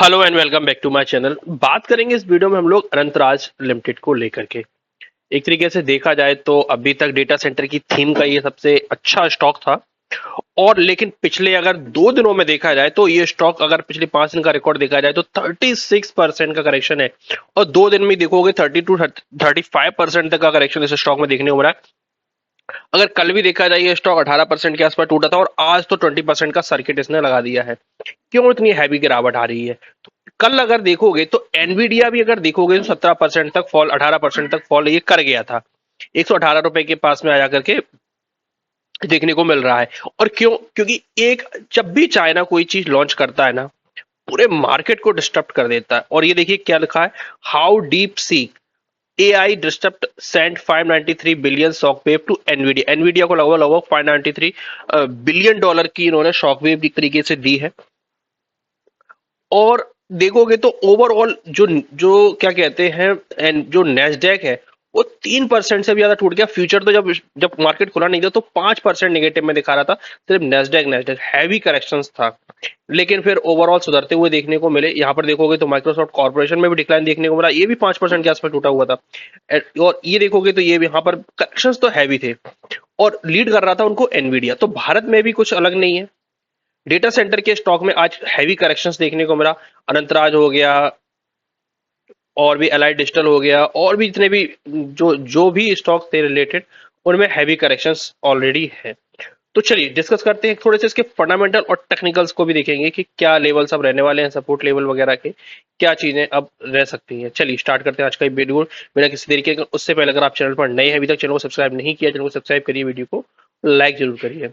Hello and welcome back to my channel. बात करेंगे इस वीडियो में हम लोग अनंतराज लिमिटेड को लेकर के। एक तरीके से देखा जाए तो अभी तक डेटा सेंटर की थीम का ये सबसे अच्छा स्टॉक था। और लेकिन पिछले अगर 2 दिनों में देखा जाए तो ये स्टॉक अगर पिछले 5 दिन का रिकॉर्ड देखा जाए तो 36% का करेक्शन है। और 2 दिन में देखोगे 30 to 35% तक का करेक्शन इस स्टॉक में देखने को मिला है। अगर कल भी देखा जाए ये स्टॉक 18% के आसपास टूटा था और आज तो 20% का सर्किट इसने लगा दिया है। क्यों इतनी हैवी गिरावट आ रही है? तो कल अगर देखोगे तो एनवीडिया भी अगर देखोगे तो 17% तक फॉल, 18% तक फॉल ये कर गया था। ₹118 के पास में आया करके देखने को मिल रहा है। और क्यों? क्योंकि एक जब भी चाइना कोई चीज लॉन्च करता है ना, पूरे मार्केट को डिस्टर्ब कर देता है। और ये देखिए क्या लिखा है, how DeepSeek AI disturb sent 593 billion shock wave to Nvidia. Nvidia को लगभग लगभग 593 बिलियन डॉलर की इन्होंने शॉक वेव की तरीके से दी है। और देखोगे तो ओवरऑल जो जो क्या कहते हैं, एंड जो नेस्डैक है वो 3% से भी ज्यादा टूट गया। फ्यूचर तो जब जब मार्केट खुला नहीं था तो 5% नेगेटिव में दिखा रहा था। सिर्फ नेस्डैक नेस्डैक हैवी करेक्शंस था, लेकिन फिर ओवरऑल सुधरते हुए देखने को मिले। यहाँ पर देखोगे तो माइक्रोसॉफ्ट कॉर्पोरेशन में भी डिक्लाइन देखने को मिला, ये भी 5% के आसपास टूटा हुआ था। और ये देखोगे तो ये भी यहाँ पर करेक्शंस तो हैवी थे। और लीड कर रहा था उनको एनवीडिया। तो भारत में भी कुछ अलग नहीं है। डेटा सेंटर के स्टॉक में आज हैवी करेक्शंस देखने को मिला। अनंतराज हो गया, और भी अलाइड डिजिटल हो गया, और भी जितने भी जो जो भी स्टॉक थे रिलेटेड, उनमें हैवी करेक्शंस ऑलरेडी है। तो चलिए डिस्कस करते हैं थोड़े से इसके फंडामेंटल और टेक्निकल्स को भी देखेंगे कि क्या लेवल्स अब रहने वाले हैं, सपोर्ट लेवल वगैरह के क्या चीजें अब रह सकती हैं। चलिए स्टार्ट करते हैं आज का वीडियो बिना किसी देरी के। उससे पहले अगर आप चैनल पर नए हैं, अभी तक चैनल को सब्सक्राइब नहीं किया, चैनल को सब्सक्राइब करिए, वीडियो को लाइक जरूर करिए।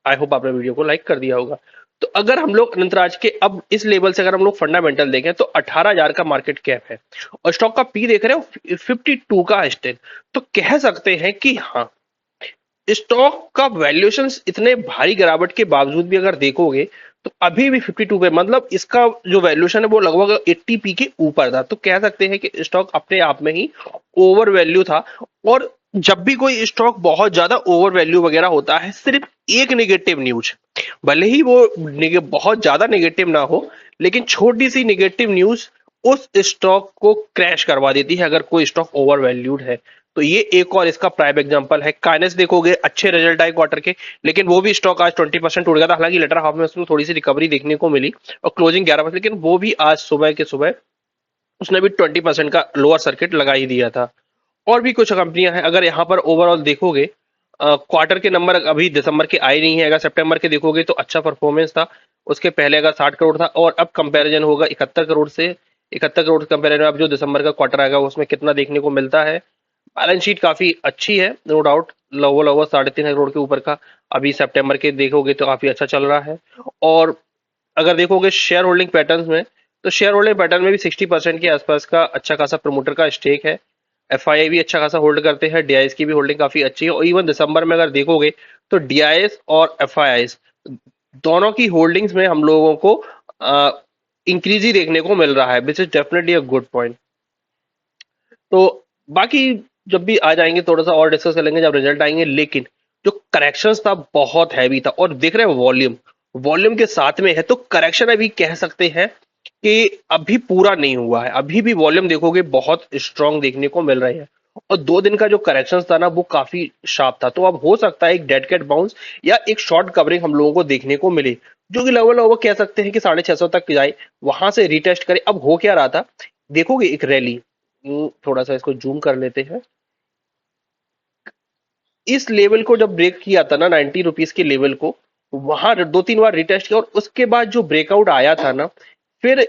आई होप आपने वीडियो को लाइक कर दिया होगा। तो अगर हम लोग अनंतराज के अब इस लेवल से अगर हम लोग फंडामेंटल देखें तो 18,000 का मार्केट कैप है और स्टॉक का पी देख रहे हो 52 का स्टेज। तो कह सकते हैं कि हाँ, स्टॉक का वैल्यूएशन इतने भारी गिरावट के बावजूद भी अगर देखोगे तो अभी भी 52 पे, मतलब इसका जो वैल्यूएशन है वो लगभग 80 पी के ऊपर था। तो कह सकते हैं कि स्टॉक अपने आप में ही ओवर वैल्यू था। और जब भी कोई स्टॉक बहुत ज्यादा ओवर वैल्यू वगैरह होता है, सिर्फ एक नेगेटिव न्यूज, भले ही वो बहुत ज्यादा नेगेटिव ना हो, लेकिन छोटी सी नेगेटिव न्यूज उस स्टॉक को क्रैश करवा देती है अगर कोई स्टॉक ओवर वैल्यूड है। तो ये एक और इसका प्राइम एग्जांपल है। काइनेस देखोगे अच्छे रिजल्ट आए क्वार्टर के, लेकिन वो भी स्टॉक आज 20% उड़ गया था। हालांकि लेटर हाफ में उसको थोड़ी सी रिकवरी देखने को मिली और क्लोजिंग 11%, लेकिन वो भी आज सुबह के सुबह उसने भी 20% का लोअर सर्किट लगा ही दिया था। और भी कुछ कंपनियां हैं। अगर यहाँ पर ओवरऑल देखोगे, क्वार्टर के नंबर अभी दिसंबर के आए नहीं है। अगर सितंबर के देखोगे तो अच्छा परफॉर्मेंस था। उसके पहले अगर 60 करोड़ था और अब कंपैरिजन होगा 71 करोड़ से। 71 करोड़ कंपेरिजन अब जो दिसंबर का क्वार्टर आएगा उसमें कितना देखने को मिलता है। बैलेंस शीट काफी अच्छी है, नो डाउट। लगभग लगभग 3.5 करोड़ के ऊपर का अभी सितंबर के देखोगे तो काफी अच्छा चल रहा है। और अगर देखोगे शेयर होल्डिंग पैटर्न में, तो शेयर होल्डिंग पैटर्न में भी 60% के आसपास का अच्छा खासा प्रमोटर का स्टेक है। एफआईआई भी अच्छा खासा होल्ड करते हैं। डीआईएस की भी होल्डिंग काफी अच्छी है। और इवन दिसंबर में अगर देखोगे तो डीआईएस और एफआईआई दोनों की होल्डिंग्स में हम लोगों को इंक्रीज ही देखने को मिल रहा है, which is definitely a good point. तो बाकी जब भी आ जाएंगे थोड़ा सा और डिस्कस कर लेंगे जब रिजल्ट आएंगे। लेकिन जो करेक्शंस था बहुत हैवी था। और देख रहे हैं वॉल्यूम, वॉल्यूम के साथ में है तो करेक्शन अभी कह सकते हैं कि अभी पूरा नहीं हुआ है। अभी भी वॉल्यूम देखोगे बहुत स्ट्रांग देखने को मिल रहे हैं। और 2 दिन का जो करेक्शन था ना वो काफी शार्प था। तो अब हो सकता है एक डेड कैट बाउंस या एक शॉर्ट कवरिंग हम लोगों को देखने को मिले, जो कि लगभग लगभग कह सकते हैं कि 650 तक जाए, वहां से रिटेस्ट करे। अब हो क्या रहा था, देखोगे एक रैली, थोड़ा सा इसको जूम कर लेते हैं। इस लेवल को जब ब्रेक किया था ना 90 रुपीज के लेवल को, वहां 2-3 बार रिटेस्ट किया और उसके बाद जो ब्रेकआउट आया था ना, फिर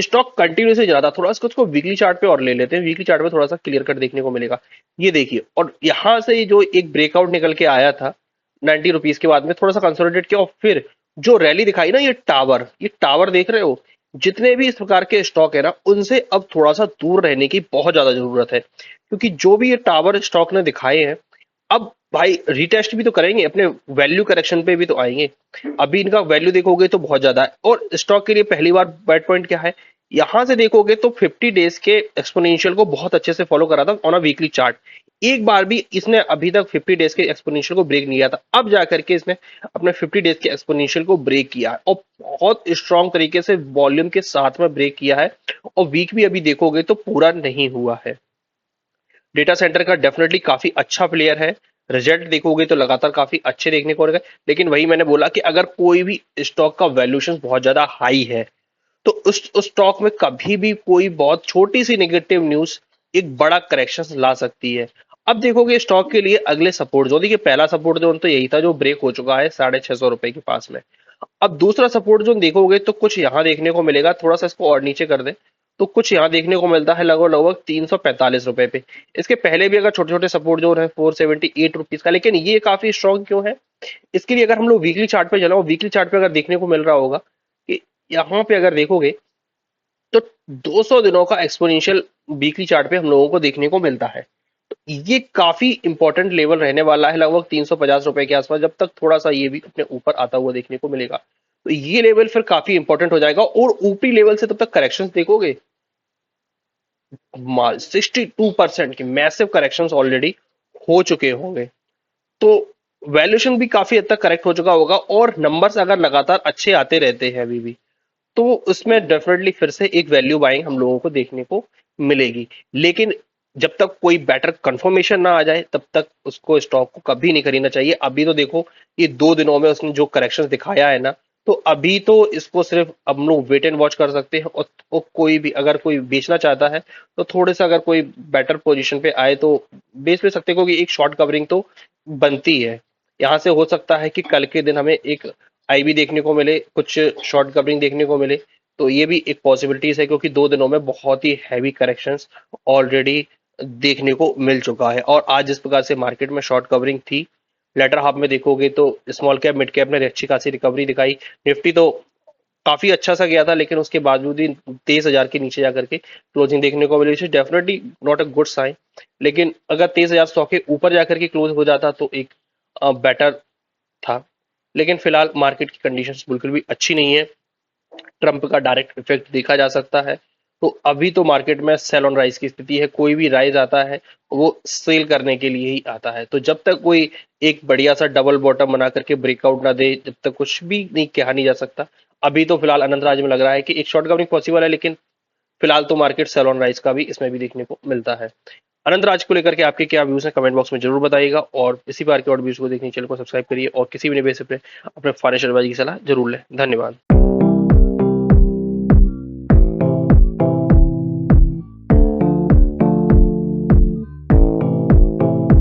स्टॉक कंटिन्यूसली चला था। थोड़ा सा उसको वीकली चार्ट पे और ले लेते हैं। वीकली चार्ट पे थोड़ा सा क्लियर कट देखने को मिलेगा। ये देखिए, और यहां से जो एक ब्रेकआउट निकल के आया था 90 रुपीज के बाद में, थोड़ा सा कंसोलिडेट किया और फिर जो रैली दिखाई ना, ये टावर देख रहे हो, जितने भी इस प्रकार के स्टॉक है ना, उनसे अब थोड़ा सा दूर रहने की बहुत ज्यादा जरूरत है। क्योंकि जो भी ये टावर स्टॉक ने दिखाए हैं, अब भाई रिटेस्ट भी तो करेंगे, अपने वैल्यू करेक्शन पे भी तो आएंगे। अभी इनका वैल्यू देखोगे तो बहुत ज्यादा है। और स्टॉक के लिए पहली बार बैड पॉइंट क्या है, यहां से देखोगे तो 50 डेज के एक्सपोनेंशियल को बहुत अच्छे से फॉलो करा था ऑन अ वीकली चार्ट। एक बार भी इसने अभी तक 50 डेज के एक्सपोनेंशियल को ब्रेक नहीं किया था, अब जाकर के इसने अपने 50 डेज के एक्सपोनेंशियल को ब्रेक किया है और बहुत स्ट्रांग तरीके से वॉल्यूम के साथ में ब्रेक किया है। और वीक भी अभी देखोगे तो पूरा नहीं हुआ है। डेटा सेंटर का डेफिनेटली काफी अच्छा प्लेयर है। रिजल्ट देखोगे तो लगातार काफी अच्छे देखने को मिल रहे, लेकिन वही मैंने बोला कि अगर कोई भी स्टॉक का वैल्यूएशन बहुत ज्यादा हाई है तो उस स्टॉक में कभी भी कोई बहुत छोटी सी नेगेटिव न्यूज एक बड़ा करेक्शन ला सकती है। अब देखोगे स्टॉक के लिए अगले सपोर्ट जोन, देखिए पहला सपोर्ट जोन तो यही था जो ब्रेक हो चुका है 650 रुपए के पास में। अब दूसरा सपोर्ट जोन देखोगे तो कुछ यहां देखने को मिलेगा, थोड़ा सा इसको और नीचे कर दे तो कुछ यहां देखने को मिलता है लगभग लगभग 345 रुपए पे। इसके पहले भी अगर छोटे छोटे सपोर्ट जोन है 478 रुपीज का, लेकिन ये काफी स्ट्रॉन्ग क्यों है? इसके लिए अगर हम लोग वीकली चार्ट पे चलो, वीकली चार्ट पे अगर देखने को मिल रहा होगा कि यहाँ पे अगर देखोगे तो 200 दिनों का एक्सपोनेंशियल वीकली चार्ट पे हम लोगों को देखने को मिलता है। तो ये काफी इंपॉर्टेंट लेवल रहने वाला है लगभग 350 रुपए के आसपास, जब तक थोड़ा सा ये भी अपने ऊपर आता हुआ देखने को मिलेगा तो ये लेवल फिर काफी इंपॉर्टेंट हो जाएगा। और ऊपरी लेवल से तब तक करेक्शन देखोगे 62% की मैसिव करेक्शन ऑलरेडी हो चुके होंगे। तो वैल्यूएशन भी काफी हद तक करेक्ट हो चुका होगा और नंबर्स अगर लगातार अच्छे आते रहते हैं अभी भी तो उसमें डेफिनेटली फिर से एक वैल्यू बाइंग हम लोगों को देखने को मिलेगी। लेकिन जब तक कोई बेटर कंफर्मेशन ना आ जाए तब तक उसको स्टॉक को कभी नहीं खरीदना चाहिए। अभी तो देखो ये 2 दिनों में उसने जो करेक्शन दिखाया है ना, तो अभी तो इसको सिर्फ हम लोग वेट एंड वॉच कर सकते हैं। और कोई भी अगर कोई बेचना चाहता है तो थोड़े सा अगर कोई बेटर पोजीशन पे आए तो बेच ले सकते हैं, क्योंकि एक शॉर्ट कवरिंग तो बनती है। यहाँ से हो सकता है कि कल के दिन हमें एक आईबी देखने को मिले, कुछ शॉर्ट कवरिंग देखने को मिले, तो ये भी एक पॉसिबिलिटीज है, क्योंकि 2 दिनों में बहुत ही हैवी करेक्शंस ऑलरेडी देखने को मिल चुका है। और आज जिस प्रकार से मार्केट में शॉर्ट कवरिंग थी, लेटर हाफ में देखोगे तो स्मॉल कैप मिड कैप ने अच्छी खासी रिकवरी दिखाई। निफ्टी तो काफी अच्छा सा गया था, लेकिन उसके बावजूद ही 23,000 के नीचे जाकर के क्लोजिंग देखने को मिली, definitely not a good sign. लेकिन अगर 23,100 के ऊपर जाकर के क्लोज हो जाता तो एक बेटर था। लेकिन फिलहाल मार्केट की कंडीशंस बिल्कुल भी अच्छी नहीं है। ट्रंप का डायरेक्ट इफेक्ट देखा जा सकता है। तो अभी तो मार्केट में सेल ऑन राइज की स्थिति है, कोई भी राइज आता है वो सेल करने के लिए ही आता है। तो जब तक कोई एक बढ़िया सा डबल बॉटम बना करके ब्रेकआउट ना दे, जब तक कुछ भी नहीं कहा नहीं जा सकता। अभी तो फिलहाल अनंत राज में लग रहा है कि एक शॉर्ट कवरिंग पॉसिबल है, लेकिन फिलहाल तो मार्केट सेल ऑन राइज का भी इसमें भी देखने को मिलता है। अनंत राज को लेकर के आपके क्या व्यूज हैं कमेंट बॉक्स में जरूर बताइएगा, और इसी बार के और व्यूज को देखने चैनल को सब्सक्राइब करिए और किसी भी निवेश पे अपने फाइनेंशियल एडवाइजर की सलाह जरूर लें। धन्यवाद।